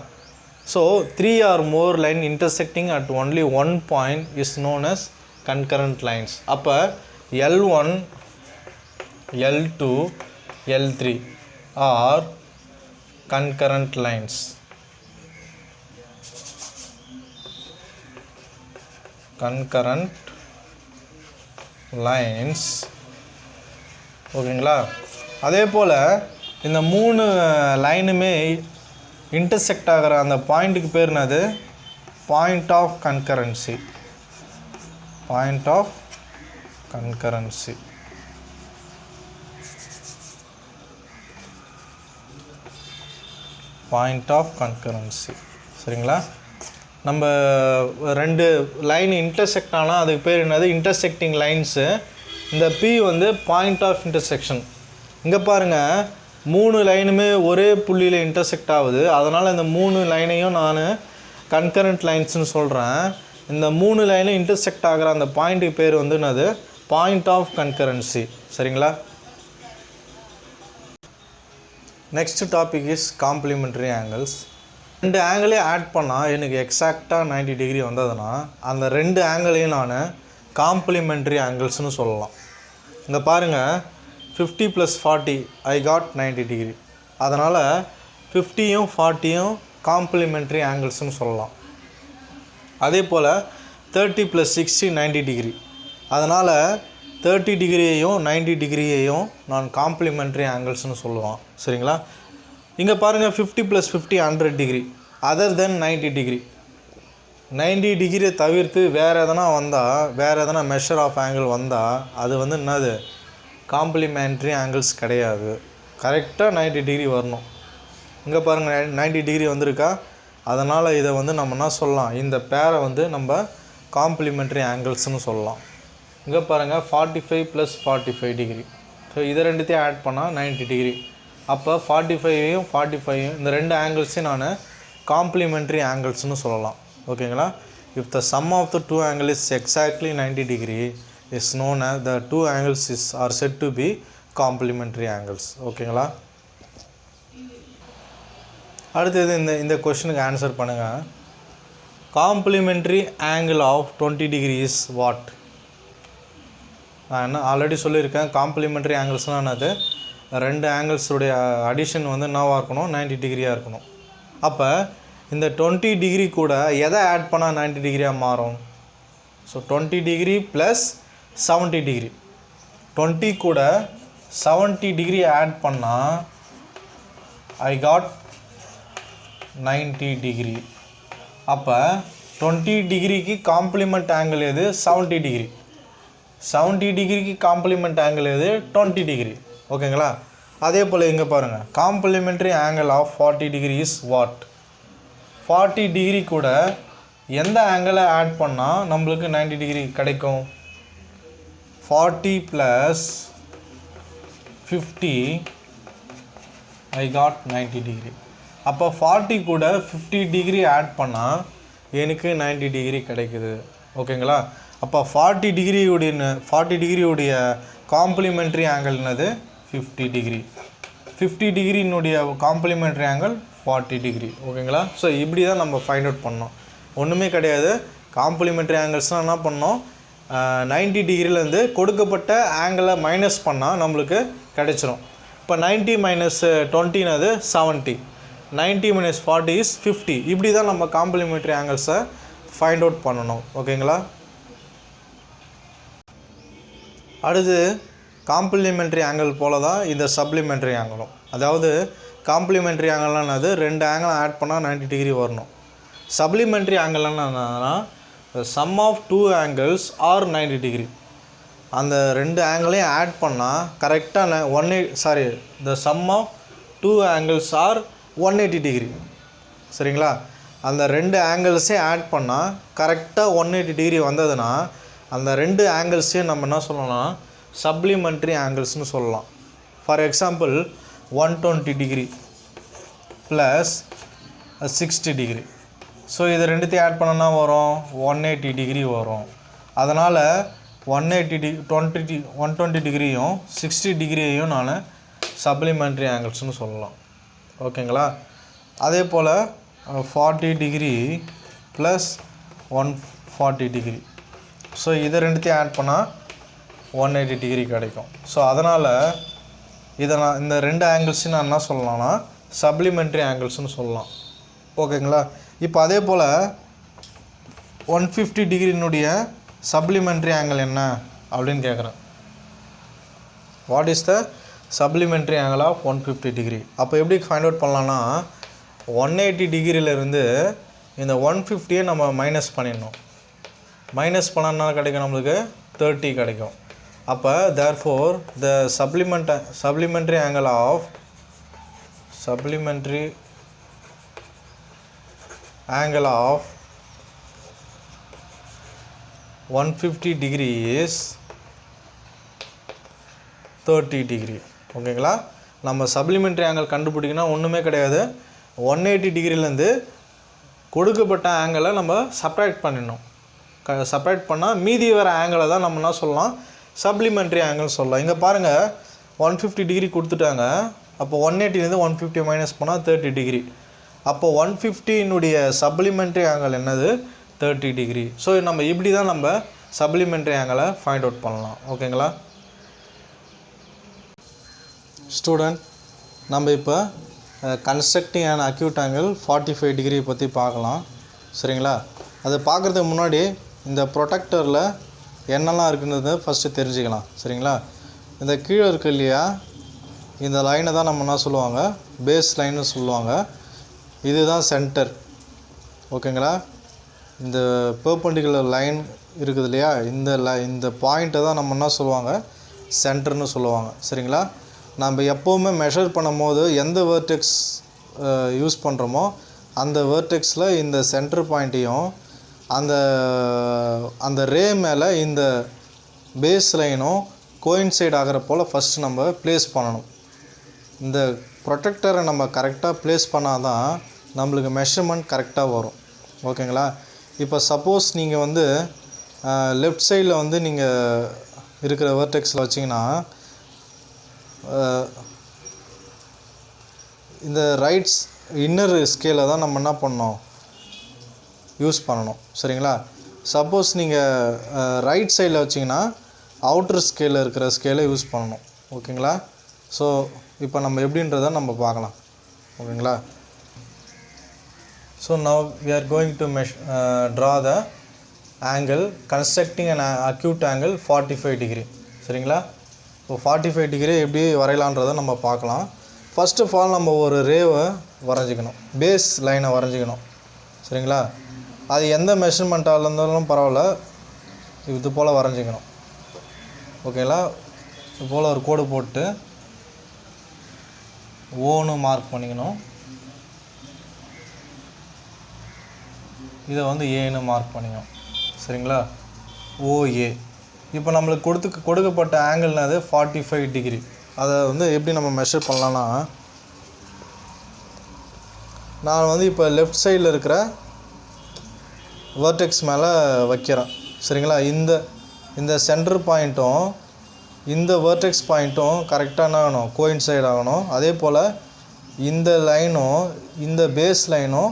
So 3 or more line intersecting at only 1 point is known as concurrent lines. அப்போ L1 L2 L3 are concurrent lines. Concurrent lines. ஓகேங்களா? அதே போல் இந்த 3 லைனுமே இன்டர்செக்ட் ஆகிற அந்த பாயிண்ட்டுக்கு பேர் என்னது, point of concurrency. Point of concurrency. Point of concurrency. சரிங்களா? நம்ம 2 லைன் இன்டர்செக்ட் ஆனால் அதுக்கு பேர் என்னது, இன்டர்செக்டிங் லைன்ஸு. இந்த P வந்து பாயிண்ட் ஆஃப் இன்டர்செக்ஷன். இங்கே பாருங்கள், 3 லைனுமே ஒரே புள்ளியில் இன்டர்செக்ட் ஆகுது. அதனால் இந்த 3 லைனையும் நான் கன்கரண்ட் லைன்ஸ்னு சொல்கிறேன். இந்த 3 லைனும் இன்டர்செக்ட் ஆகிற அந்த பாயிண்ட்டுக்கு பேர் வந்து என்னது, பாயிண்ட் ஆஃப் கன்கரன்சி. சரிங்களா? Next topic is complementary angles. 2 ஆங்கிளே ஆட் பண்ணால் எனக்கு எக்ஸாக்டாக 90 டிகிரி வந்ததுன்னா அந்த 2 ஆங்கிளையும் நான் காம்ப்ளிமெண்ட்ரி ஆங்கிள்ஸ்னு சொல்லலாம். இங்கே பாருங்கள், 50 + 40 ஐ காட் 90 டிகிரி. அதனால் 50யும் 40யும் காம்ப்ளிமெண்ட்ரி ஆங்கிள்ஸ்னு சொல்லலாம். அதே போல் 30 + 60 90 டிகிரி. அதனால் 30 டிகிரியையும் 90 டிகிரியையும் நான் காம்ப்ளிமெண்ட்ரி ஆங்கிள்ஸ்னு சொல்லுவோம். சரிங்களா? இங்கே பாருங்கள், 50 + 50 100 டிகிரி அதர் தென் 90 டிகிரி. 90 டிகிரியை தவிர்த்து வேறு எதனா வந்தால், வேறு எதனா மெஷர் ஆஃப் ஆங்கிள் வந்தால் அது வந்து என்னது, காம்ப்ளிமெண்ட்ரி ஆங்கிள்ஸ் கிடையாது. கரெக்டாக 90 டிகிரி வரணும். இங்கே பாருங்கள், 90 டிகிரி வந்திருக்கா. அதனால் இதை வந்து நம்ம என்ன சொல்லலாம், இந்த பேரை வந்து நம்ம காம்ப்ளிமெண்ட்ரி ஆங்கிள்ஸ்னு சொல்லலாம். இங்கே பாருங்கள், 45 + 45 டிகிரி. ஸோ இதை ரெண்டுத்தையும் ஆட் பண்ணால் 90 டிகிரி. அப்போ 45யும் 45யும் இந்த 2 ஆங்கிள்ஸையும் நான் காம்ப்ளிமெண்ட்ரி ஆங்கிள்ஸ்னு சொல்லலாம். ஓகேங்களா? if the sum of the two angles is exactly 90 degree is known as the two angles are said to be complementary angles. ஓகேங்களா? அடுத்தது இந்த கொஸ்டினுக்கு ஆன்சர் பண்ணுங்கள். Complementary angle of 20 degree is what? நான் என்ன ஆல்ரெடி சொல்லியிருக்கேன். காம்ப்ளிமெண்ட்ரி ஆங்கிள்ஸ்னால் என்னது? ரெண்டு ஆங்கிள்ஸுடைய அடிஷன் வந்து என்னவாக இருக்கணும்? 90 டிகிரியாக இருக்கணும். அப்போ இந்த 20 டிகிரி கூட எதை ஆட் பண்ணால் 90 டிகிரியாக மாறும்? ஸோ 20 டிகிரி ப்ளஸ் 70 டிகிரி, 20 கூட 70 டிகிரி ஆட் பண்ணால் ஐ காட் 90 டிகிரி. அப்போ 20 டிகிரிக்கு காம்ப்ளிமெண்ட் ஆங்கிள் எது? 70 டிகிரி. 70 டிகிரிக்கு காம்ப்ளிமெண்ட் ஆங்கிள் எது? 20 டிகிரி. ஓகேங்களா? அதே போல் இங்கே பாருங்கள், complementary angle of 40 degree is what? 40 degree கூட எந்த ஆங்கிளை ஆட் பண்ணால் நம்மளுக்கு 90 டிகிரி கிடைக்கும்? 40 ப்ளஸ் 50 ஐ காட் 90 டிகிரி. அப்போ 40 கூட 50 டிகிரி ஆட் பண்ணால் எனக்கு 90 டிகிரி கிடைக்குது. ஓகேங்களா? அப்போ 40 டிகிரியுடைய காம்ப்ளிமெண்ட்ரி ஆங்கிள் என்னது? 50 டிகிரி. 50 டிகிரினுடைய காம்ப்ளிமெண்ட்ரி ஆங்கிள் 40 டிகிரி. ஓகேங்களா? ஸோ இப்படி தான் நம்ம ஃபைண்ட் அவுட் பண்ணோம். ஒன்றுமே கிடையாது. காம்ப்ளிமெண்ட்ரி ஆங்கிள்ஸ்னால் என்ன பண்ணோம்? 90 டிகிரிலேருந்து கொடுக்கப்பட்ட ஆங்கிளை மைனஸ் பண்ணால் நம்மளுக்கு கிடைச்சிரும். இப்போ 90 மைனஸ் 20னது 70, 90 மைனஸ் 40 இஸ் 50. இப்படி தான் நம்ம காம்ப்ளிமெண்ட்ரி ஆங்கிள்ஸை ஃபைண்ட் அவுட் பண்ணணும். ஓகேங்களா? அடுத்து காம்ப்ளிமெண்ட்ரி ஆங்கிள் போல தான் இந்த சப்ளிமெண்ட்ரி ஆங்கிளும். அதாவது காம்ப்ளிமெண்ட்ரி ஆங்கிள்னால் என்னது? ரெண்டு ஆங்கிள் ஆட் பண்ணால் 90 டிகிரி வரணும். சப்ளிமெண்ட்ரி ஆங்கிள்னால் என்னன்னா sum of two angles are 90 degree. அந்த ரெண்டு ஆங்கிளையும் ஆட் பண்ணால் கரெக்டாக the sum of two angles are 180 degree. சரிங்களா? அந்த ரெண்டு ஆங்கிள்ஸையும் ஆட் பண்ணால் கரெக்டாக 180 டிகிரி வந்ததுன்னா அந்த ரெண்டு ஆங்கிள்ஸையும் நம்ம என்ன சொல்லலாம்? சப்ளிமெண்ட்ரி ஆங்கிள்ஸ்னு சொல்லலாம். For example 120 degree plus 60 degree. So இது ரெண்டுத்தையும் ஆட் பண்ணோன்னா வரும் 180 டிகிரி வரும். அதனால் 120 டிகிரியும் 60 டிகிரியையும் நான் சப்ளிமெண்ட்ரி ஆங்கிள்ஸ்னு சொல்லலாம். ஓகேங்களா? அதே போல் 40 டிகிரி ப்ளஸ் 140 டிகிரி. ஸோ இதை ரெண்டுத்தையும் ஆட் பண்ணால் 180 டிகிரி கிடைக்கும். ஸோ அதனால் இந்த ரெண்டு ஆங்கிள்ஸையும் நான் என்ன சொல்லலாம்னா சப்ளிமெண்ட்ரி ஆங்கிள்ஸ்னு சொல்லலாம். ஓகேங்களா? இப்போ அதே போல் 150 டிகிரினுடைய சப்ளிமெண்ட்ரி ஆங்கிள் என்ன அப்படின்னு கேட்குறேன். What is the supplementary angle of 150 degree? அப்போ எப்படி ஃபைண்ட் அவுட் பண்ணலான்னா 180 டிகிரியிலேருந்து இந்த 150யை நம்ம மைனஸ் பண்ணிடணும். மைனஸ் பண்ணால் கிடைக்கும் நம்மளுக்கு 30 கிடைக்கும். அப்போ therefore the supplementary angle of 150 degree is 30 degree. ஓகேங்களா? நம்ம சப்ளிமெண்ட்ரி ஆங்கிள் கண்டுபிடிக்கணும் ஒன்றுமே கிடையாது. 180 டிகிரிலேருந்து கொடுக்கப்பட்ட ஆங்கிளை நம்ம சப்ராக்ட் பண்ணிடணும். செப்பரேட் பண்ணால் மீதி வர ஆங்கிளை தான் நம்ம என்ன சொல்லலாம்? சப்ளிமெண்ட்ரி ஆங்கிள் சொல்லலாம். இங்கே பாருங்கள் 150 டிகிரி கொடுத்துட்டாங்க. அப்போ 180லேருந்து 150 மைனஸ் பண்ணால் 30 டிகிரி. அப்போ 150னுடைய சப்ளிமெண்ட்ரி ஆங்கிள் என்னது? 30 டிகிரி. ஸோ நம்ம இப்படி தான் நம்ம சப்ளிமெண்ட்ரி ஆங்கிளை ஃபைண்ட் அவுட் பண்ணலாம். ஓகேங்களா? ஸ்டூடெண்ட், நம்ம இப்போ constructing and acute angle 45 degree பற்றி பார்க்கலாம். சரிங்களா? அதை பார்க்குறதுக்கு முன்னாடி இந்த ப்ரொடெக்டரில் என்னெல்லாம் இருக்குன்றதை ஃபஸ்ட்டு தெரிஞ்சுக்கலாம். சரிங்களா? இந்த கீழே இருக்கு இல்லையா, இந்த லைனை தான் நம்ம என்ன சொல்லுவாங்க? பேஸ் லைன்னு சொல்லுவாங்க. இதுதான் சென்டர். ஓகேங்களா? இந்த பெர்பெண்டிகுலர் லைன் இருக்குது இல்லையா, இந்த பாயிண்ட்டை தான் நம்ம என்ன சொல்லுவாங்க? சென்டர்னு சொல்லுவாங்க. சரிங்களா? நம்ம எப்போவுமே மெஷர் பண்ணும் போது எந்த வேர்டெக்ஸ் யூஸ் பண்ணுறோமோ அந்த வேர்டெக்ஸில் இந்த சென்டர் பாயிண்ட்டையும் அந்த ரே மேலே இந்த பேஸ் லைனும் கோயின்சைட் ஆகிற போல் ஃபஸ்ட்டு நம்ம ப்ளேஸ் பண்ணணும். இந்த ப்ரொடெக்டரை நம்ம கரெக்டாக ப்ளேஸ் பண்ணால் தான் நம்மளுக்கு மெஷர்மெண்ட் கரெக்டாக வரும். ஓகேங்களா? இப்போ சப்போஸ் நீங்கள் வந்து லெஃப்ட் சைடில் வந்து நீங்கள் இருக்கிற வெர்டெக்ஸில் வச்சிங்கன்னா இந்த ரைட்ஸ் இன்னர் ஸ்கேலை தான் நம்ம என்ன பண்ணோம் யூஸ் பண்ணணும். சரிங்களா? சப்போஸ் நீங்கள் ரைட் சைடில் வச்சிங்கன்னா அவுட்டர் ஸ்கேலில் இருக்கிற ஸ்கேலை யூஸ் பண்ணணும். ஓகேங்களா? ஸோ இப்போ நம்ம எப்படின்றத நம்ம பார்க்கலாம். ஓகேங்களா? So now we are going to draw the angle constructing an acute angle 45 degree. சரிங்களா? ஸோ 45 டிகிரி எப்படி வரையலான்றதை நம்ம பார்க்கலாம். ஃபஸ்ட் ஆஃப் ஆல் நம்ம ஒரு ரேவை வரைஞ்சிக்கணும், பேஸ் லைனை வரைஞ்சிக்கணும். சரிங்களா? அது எந்த மெஷர்மெண்ட்டாக இருந்தாலும் பரவாயில்ல, இது போல் வரைஞ்சிக்கணும். ஓகேங்களா? இது போல் ஒரு கோடு போட்டு ஓன்னு மார்க் பண்ணிக்கணும், இதை வந்து ஏன்னு மார்க் பண்ணிக்கணும். சரிங்களா? ஓஏ. இப்போ நம்மளுக்கு கொடுக்கப்பட்ட ஆங்கிள்னாது 45 டிகிரி. அதை வந்து எப்படி நம்ம மெஷர் பண்ணலான்னா, நான் வந்து இப்போ லெஃப்ட் சைடில் இருக்கிற வெர்டெக்ஸ் மேலே வைக்கிறேன். சரிங்களா? இந்த சென்டர் பாயிண்ட்டும் இந்த வெர்டெக்ஸ் பாயிண்ட்டும் கரெக்டாக என்ன ஆகணும், கோயின்சைட் ஆகணும். அதே போல் இந்த லைனும் இந்த பேஸ் லைனும்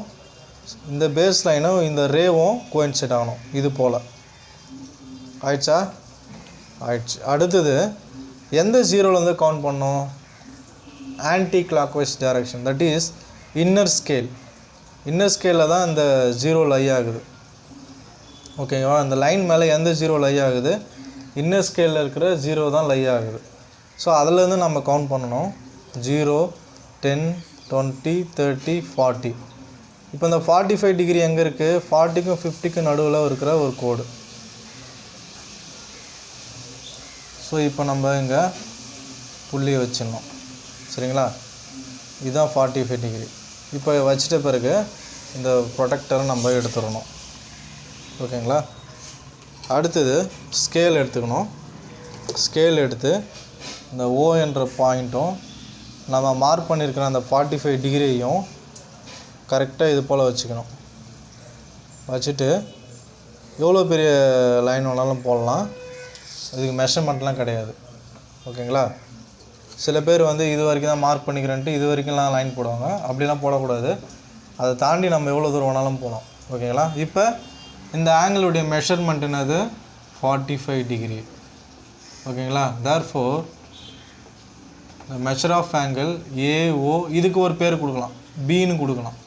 இந்த ரேவும் கோயின்சைட் ஆகணும். இது போல் ஆயிடுச்சா? ஆயிடுச்சு. அடுத்தது எந்த ஜீரோலேருந்து கவுண்ட் பண்ணோம்? Anti clockwise direction, that is inner ஸ்கேலில் தான் இந்த ஜீரோ லை ஆகுது. ஓகேவா? இந்த லைன் மேலே எந்த ஜீரோ லை ஆகுது? இன்னர் ஸ்கேலில் இருக்கிற ஜீரோ தான் லை ஆகுது. ஸோ அதிலேருந்து நம்ம கவுண்ட் பண்ணணும். 0, 10, 20, 30, 40. இப்போ இந்த 45 டிகிரி எங்கே இருக்குது? 40க்கும் 50க்கும் நடுவில் இருக்கிற ஒரு கோடு. ஸோ இப்போ நம்ம இங்கே புள்ளி வச்சிடணும். சரிங்களா? இதுதான் 45 டிகிரி. இப்போ வச்சிட்ட பிறகு இந்த ப்ரொடெக்டரை நம்ம எடுத்துடணும். ஓகேங்களா? அடுத்தது ஸ்கேல் எடுத்துக்கணும். ஸ்கேல் எடுத்து இந்த ஓ என்ற பாயிண்ட்டும் நம்ம மார்க் பண்ணியிருக்கிற அந்த 45 டிகிரியையும் கரெக்டாக இது போல் வச்சுக்கணும். வச்சுட்டு எவ்வளோ பெரிய லைன் வேணாலும் போடலாம், இதுக்கு மெஷர்மெண்ட்லாம் கிடையாது. ஓகேங்களா? சில பேர் வந்து இது வரைக்கும் தான் மார்க் பண்ணிக்கிறேன்ட்டு இது வரைக்கும்லாம் லைன் போடுவாங்க. அப்படிலாம் போடக்கூடாது. அதை தாண்டி நம்ம எவ்வளோ தூரம் வேணாலும் போகலாம். ஓகேங்களா? இப்போ இந்த ஆங்கிளுடைய மெஷர்மெண்ட் என்னது? 45 டிகிரி. ஓகேங்களா? therefore the measure of angle AO, இதுக்கு ஒரு பேர் கொடுக்கலாம், Bன்னு கொடுக்கலாம்.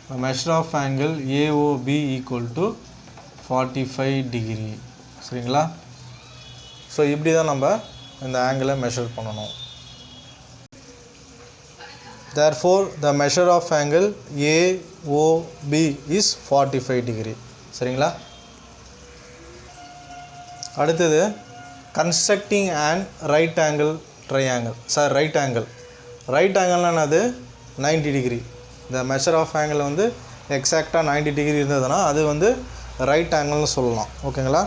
the measure of angle AOB equal to 45 degree. சரிங்களா? ஸோ இப்படி தான் நம்ம இந்த ஆங்கிளை மெஷர் பண்ணணும். therefore the measure of angle AOB is 45 degree. சரிங்களா? அடுத்தது constructing and right angle triangle. Right ஆங்கிள்னா என்னது? 90 டிகிரி. இந்த மெஷர் ஆஃப் ஆங்கிள் வந்து எக்ஸாக்டாக 90 டிகிரி இருந்ததுன்னா அது வந்து ரைட் ஆங்கிள்னு சொல்லலாம். ஓகேங்களா?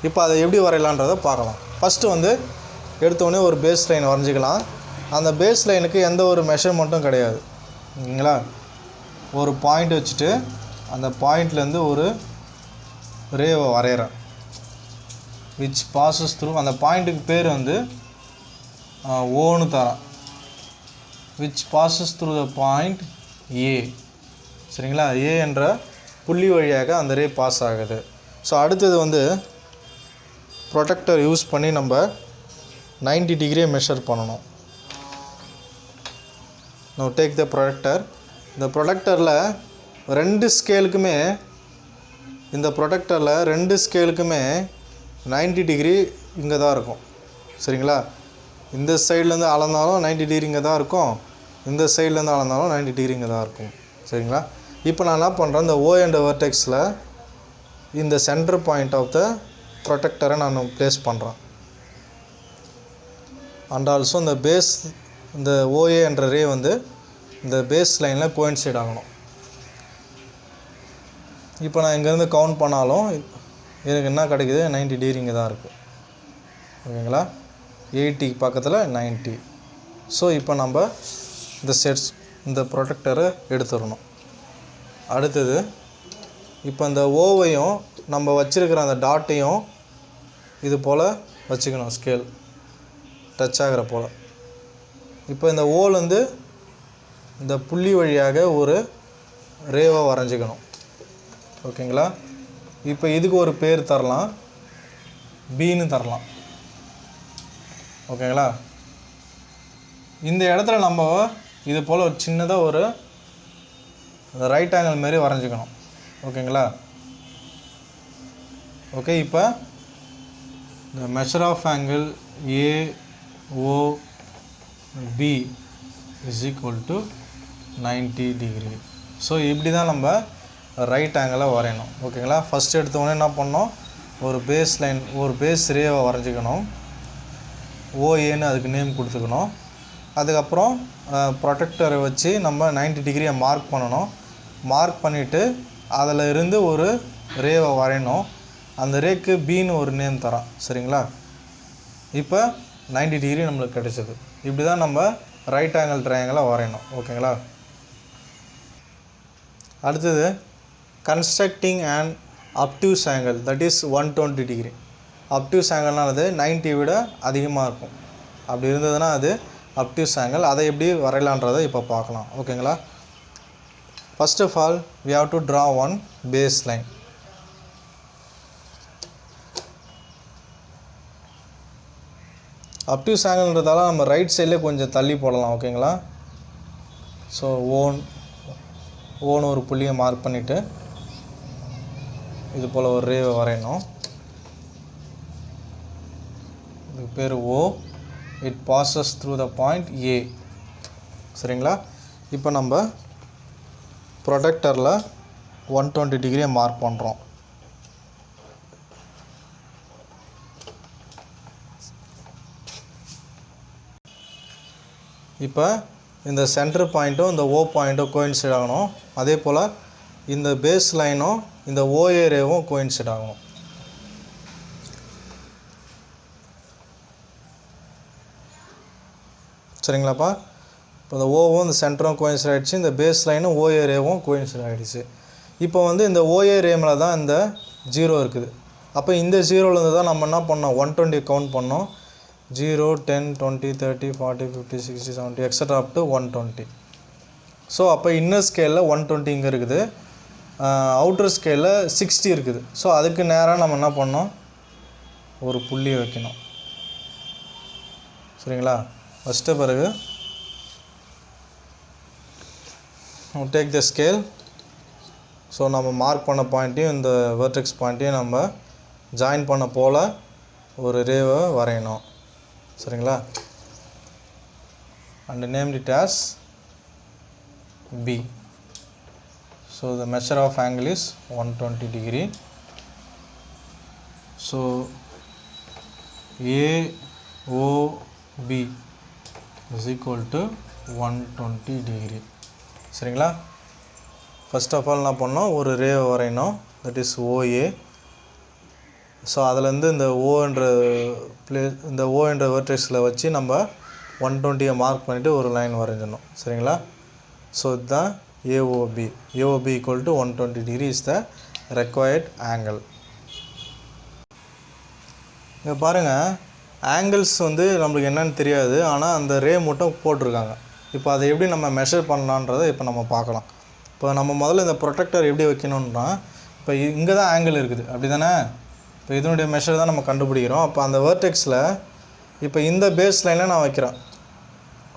இப்போ அதை எப்படி வரையலான்றதை பார்க்கலாம். ஃபஸ்ட்டு வந்து எடுத்தோடனே ஒரு பேஸ் லைன் வரைஞ்சிக்கலாம். அந்த பேஸ் லைனுக்கு எந்த ஒரு மெஷர்மெண்ட்டும் கிடையாது. ஓகேங்களா? ஒரு பாயிண்ட் வச்சுட்டு அந்த பாயிண்ட்லேருந்து ஒரு ரேவை வரைகிறேன், which passes through, அந்த பாயிண்ட்டுக்கு பேர் வந்து ஓன்னு தரேன், which passes through the point A. சரிங்களா? ஏ என்ற புள்ளி வழியாக அந்த ரே பாஸ் ஆகுது. ஸோ அடுத்தது வந்து ப்ரொடெக்டர் யூஸ் பண்ணி நம்ம 90 டிகிரியை மெஷர் பண்ணணும். now take the projector. இந்த ப்ரொடெக்டரில் ரெண்டு ஸ்கேலுக்குமே 90 டிகிரி இங்கே தான் இருக்கும். சரிங்களா? இந்த சைட்லேருந்து அளந்தாலும் 90 டிகிரி இங்கே தான் இருக்கும், இந்த சைட்லேருந்து அளந்தாலும் 90 டிகிரி இங்கே தான் இருக்கும். சரிங்களா? இப்போ நான் என்ன பண்ணுறேன், இந்த ஓ என்ற வெர்டெக்ஸில் இந்த சென்டர் பாயிண்ட் ஆஃப் த ப்ரொடெக்டரை நான் ப்ளேஸ் பண்ணுறேன். அண்ட் ஆல்சோ இந்த ஓஏ என்ற ரே வந்து இந்த பேஸ் லைனில் கோயின்சைட் ஆகணும். இப்போ நான் இங்கேருந்து கவுண்ட் பண்ணாலும் எனக்கு என்ன கிடைக்குது? 90 டிகிரி இங்கே தான் இருக்குது. ஓகேங்களா? 80 பக்கத்தில் 90. ஸோ இப்போ நம்ம இந்த ப்ரொடெக்டரை எடுத்துடணும். அடுத்தது இப்போ இந்த ஓவையும் நம்ம வச்சுருக்கிற அந்த டாட்டையும் இது போல் வச்சுக்கணும், ஸ்கேல் டச் ஆகிற போல். இப்போ இந்த ஓலேருந்து இந்த புள்ளி வழியாக ஒரு ரேவை வரைஞ்சிக்கணும். ஓகேங்களா? இப்போ இதுக்கு ஒரு பேர் தரலாம், பின்னு தரலாம். ஓகேங்களா? இந்த இடத்துல நம்ம இது போல் ஒரு சின்னதாக ஒரு ரைட் ஆங்கிள் மாரி வரைஞ்சிக்கணும். ஓகேங்களா? ஓகே, இப்போ the measure of angle AOB is equal to 90 degree. So இப்படி தான் நம்ம ரைட் ஆங்கிளை வரையணும். ஓகேங்களா? ஃபஸ்ட் எடுத்தோடனே என்ன பண்ணோம், ஒரு பேஸ் லைன், ஒரு பேஸ் ரேவை வரைஞ்சிக்கணும், ஓஏன்னு அதுக்கு நேம் கொடுத்துக்கணும். அதுக்கப்புறம் ப்ரொடெக்டரை வச்சு நம்ம 90 டிகிரியை மார்க் பண்ணணும். மார்க் பண்ணிவிட்டு அதில் இருந்து ஒரு ரேவை வரையணும். அந்த ரேக்கு பின்னு ஒரு நேம் தரோம். சரிங்களா? இப்போ 90 டிகிரி நம்மளுக்கு கிடைச்சது. இப்படி தான் நம்ம ரைட் ஆங்கிள் ட்ரையாங்கிளை வரையணும். ஓகேங்களா? அடுத்தது constructing and obtuse angle, that is 120 degree. Obtuse ஆங்கிள்னானது 90 விட அதிகமாக இருக்கும். அப்படி இருந்ததுன்னா அது அப்டியூஸ் ஆங்கிள். அதை எப்படி வரையலான்றதை இப்போ பார்க்கலாம். ஓகேங்களா? First of all we have to draw one baseline. Obtuse ஆங்கிள்ன்றதால நம்ம ரைட் சைடில் கொஞ்சம் தள்ளி போடலாம். ஓகேங்களா? ஸோ ஓன் ஒரு புள்ளியை மார்க் பண்ணிவிட்டு இது போல் ஒரு ரேவை வரையணும். இதுக்கு பேர் O. It passes through the point A. சரிங்களா? இப்போ நம்ம ப்ரொடெக்டரில் 120 டிகிரியை மார்க் பண்ணுறோம். இப்போ இந்த சென்டர் பாயிண்ட்டும் இந்த ஓ பாயிண்ட்டும் கோயின்சைட் ஆகணும். அதே போல் இந்த பேஸ் லைனும் இந்த ஓஏ ரேவும் கோயின்சைட் ஆகணும். சரிங்களாப்பா? இப்போ இந்த ஓவும் இந்த சென்டரும் கோயின்சைட் ஆகிடுச்சு, இந்த பேஸ் லைனும் ஓஏ ரேவும் கோயின்சைட் ஆகிடுச்சு. இப்போ வந்து இந்த ஓஏ ரேமில் தான் இந்த 0 இருக்குது. அப்போ இந்த 0லேருந்து தான் நம்ம என்ன பண்ணோம், 120 கவுண்ட் பண்ணோம். 0, 10, 20, 30, 40, 50, 60, 70 எக்ஸட்ரா அப் டு 120. ஸோ அப்போ இன்னர் ஸ்கேலில் 120 இங்கே இருக்குது, அவுட்டர் ஸ்கேலில் 60 இருக்குது. ஸோ அதுக்கு நேராக நம்ம என்ன பண்ணோம், ஒரு புள்ளியை வைக்கணும். சரிங்களா? ஃபஸ்ட்டு பிறகு டேக் த ஸ்கேல். ஸோ நம்ம மார்க் பண்ண பாயிண்ட்டையும் இந்த வெர்டெக்ஸ் பாயிண்ட்டையும் நம்ம ஜாயின் பண்ண போல் ஒரு ரேவை வரையணும். சரிங்களா? and named it as B. So the measure of angle is 120 degree. So AOB is equal to 120 degree. சரிங்களா? ஃபர்ஸ்ட் ஆஃப் ஆல் என்ன பண்ணோம், ஒரு ரேவை வரையணும், தட் இஸ் OA. ஸோ அதிலேருந்து இந்த இந்த ஓ என்ற வெர்டெக்ஸில் வச்சு நம்ம 120 மார்க் பண்ணிவிட்டு ஒரு லைன் வரைஞ்சிடணும். சரிங்களா? ஸோ இதுதான் AOB. AOB equal to 120 degree is the required angle. இங்கே பாருங்கள், ஆங்கிள்ஸ் வந்து நம்மளுக்கு என்னன்னு தெரியாது, ஆனால் அந்த ரே மட்டும் போட்டிருக்காங்க. இப்போ அதை எப்படி நம்ம மெஷர் பண்ணலான்றதை இப்போ நம்ம பார்க்கலாம். இப்போ நம்ம முதல்ல இந்த ப்ரொடெக்டர் எப்படி வைக்கணும்னா, இப்போ இங்கே தான் ஆங்கிள் இருக்குது, அப்படி தானே? இப்போ இதனுடைய மெஷர் தான் நம்ம கண்டுபிடிக்கிறோம். அப்போ அந்த வெர்டெக்ஸில் இப்போ இந்த பேஸ் லைனில் நான் வைக்கிறேன்.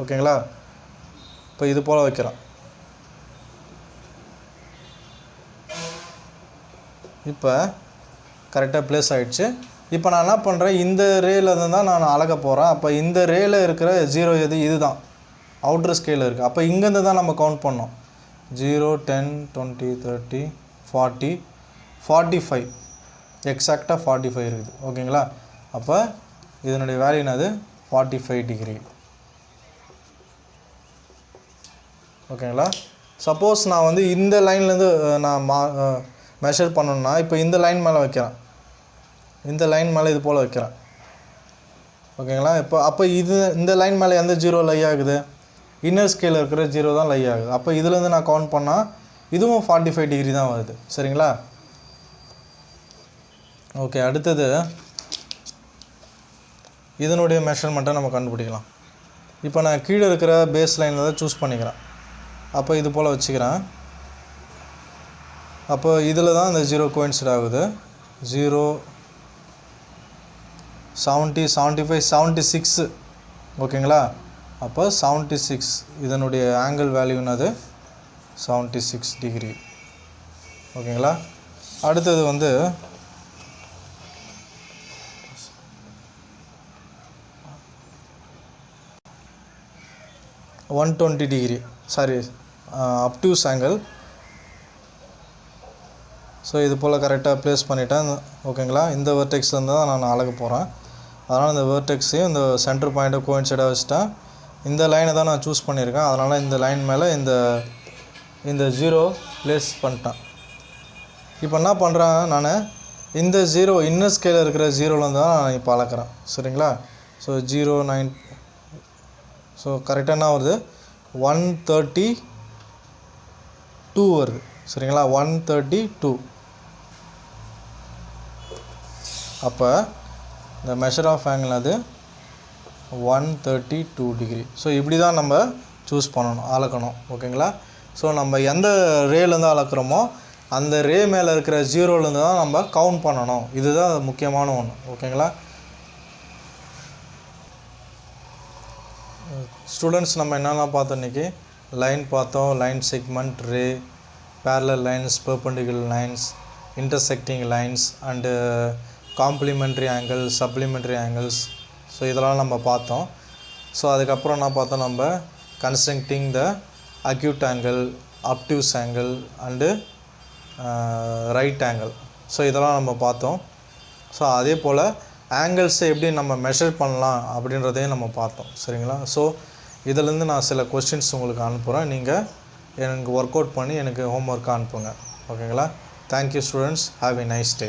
ஓகேங்களா? இப்போ இது போல் வைக்கிறேன். இப்போ கரெக்டாக ப்ளேஸ் ஆகிடுச்சு. இப்போ நான் என்ன பண்ணுறேன், இந்த ரேல தான் நான் அளக்க போகிறேன். அப்போ இந்த ரேல இருக்கிற 0 எது, இதுதான் அவுட்டர் ஸ்கேலில் இருக்குது. அப்போ இங்கேருந்து தான் நம்ம கவுண்ட் பண்ணோம். 0, 10, 20, 30, 40, 45 எக்ஸாக்டாக 45 இருக்குது. ஓகேங்களா? அப்போ இதனுடைய வேல்யூ என்னது, 45 டிகிரி. ஓகேங்களா? சப்போஸ் நான் வந்து இந்த லைன்லேருந்து நான் மெஷர் பண்ணணுன்னா, இப்போ இந்த லைன் மேலே வைக்கிறேன், இந்த லைன் மேலே இது போல் வைக்கிறேன். ஓகேங்களா? அப்போ இந்த லைன் மேலே எந்த 0 லை ஆகுது, இன்னர் ஸ்கேலில் இருக்கிற 0 தான் லை ஆகுது. அப்போ இதுலேருந்து நான் கவுண்ட் பண்ணால் இதுவும் 45 டிகிரி தான் வருது. சரிங்களா? ஓகே, அடுத்தது இதனுடைய மெஷர்மெண்ட்டை நம்ம கண்டுபிடிக்கலாம். இப்போ நான் கீழே இருக்கிற பேஸ் லைனில் தான் சூஸ் பண்ணிக்கிறேன். அப்போ இது போல் வச்சுக்கிறேன். அப்போ இதில் தான் இந்த 0 கோயின்சிட் ஆகுது. 0, 70, 75, 76. ஓகேங்களா? அப்போ 76 இதனுடைய ஆங்கிள் வேல்யூனது 76 டிகிரி. ஓகேங்களா? அடுத்தது வந்து 120 degree, sorry obtuse angle. So இது போல் கரெக்டாக ப்ளேஸ் பண்ணிட்டேன். ஓகேங்களா? இந்த வெர்டெக்ஸ்லேருந்து தான் நான் அளக்க போகிறேன். அதனால் இந்த வெர்டெக்ஸையும் இந்த சென்டர் பாயிண்ட்டை கோயின்சைடாக வச்சுட்டேன். இந்த லைனை தான் நான் சூஸ் பண்ணியிருக்கேன். அதனால் இந்த லைன் மேலே இந்த 0 ப்ளேஸ் பண்ணிட்டேன். இப்போ என்ன பண்ணுறேன், நான் இந்த 0 இன்னர் ஸ்கேலில் இருக்கிற 0லேருந்து தான் நான் இப்போ அளக்கிறேன். சரிங்களா? ஸோ 0.9. ஸோ கரெக்டாக என்ன வருது, 132 வருது. சரிங்களா? 132. அப்போ இந்த மெஷர் ஆஃப் ஆங்கிள் அது 132 டிகிரி. ஸோ இப்படி தான் நம்ம சூஸ் பண்ணணும், அளக்கணும். ஓகேங்களா? ஸோ நம்ம எந்த ரேலேருந்து அளக்குறோமோ அந்த ரே மேலே இருக்கிற 0லேருந்து தான் நம்ம கவுண்ட் பண்ணணும். இதுதான் முக்கியமான ஒன்று. ஓகேங்களா? ஸ்டூடெண்ட்ஸ், நம்ம என்னெல்லாம் பார்த்தோம் இன்றைக்கி? லைன் பார்த்தோம், line segment, ray, parallel lines, perpendicular lines, intersecting lines and complementary angles, supplementary angles. So இதெல்லாம் நம்ம பார்த்தோம். ஸோ அதுக்கப்புறம் என்ன பார்த்தோம், நம்ம constructing the acute angle, obtuse angle and right angle. So இதெல்லாம் நம்ம பார்த்தோம். ஸோ அதே போல் ஆங்கிள்ஸை எப்படி நம்ம மெஷர் பண்ணலாம் அப்படின்றதையும் நம்ம பார்த்தோம். சரிங்களா? ஸோ இதிலேருந்து நான் சில கொஸ்டின்ஸ் உங்களுக்கு அனுப்புகிறேன். நீங்கள் எனக்கு ஒர்க் அவுட் பண்ணி எனக்கு ஹோம் ஒர்க்காக அனுப்புங்க. ஓகேங்களா? Thank you students. Have a nice day.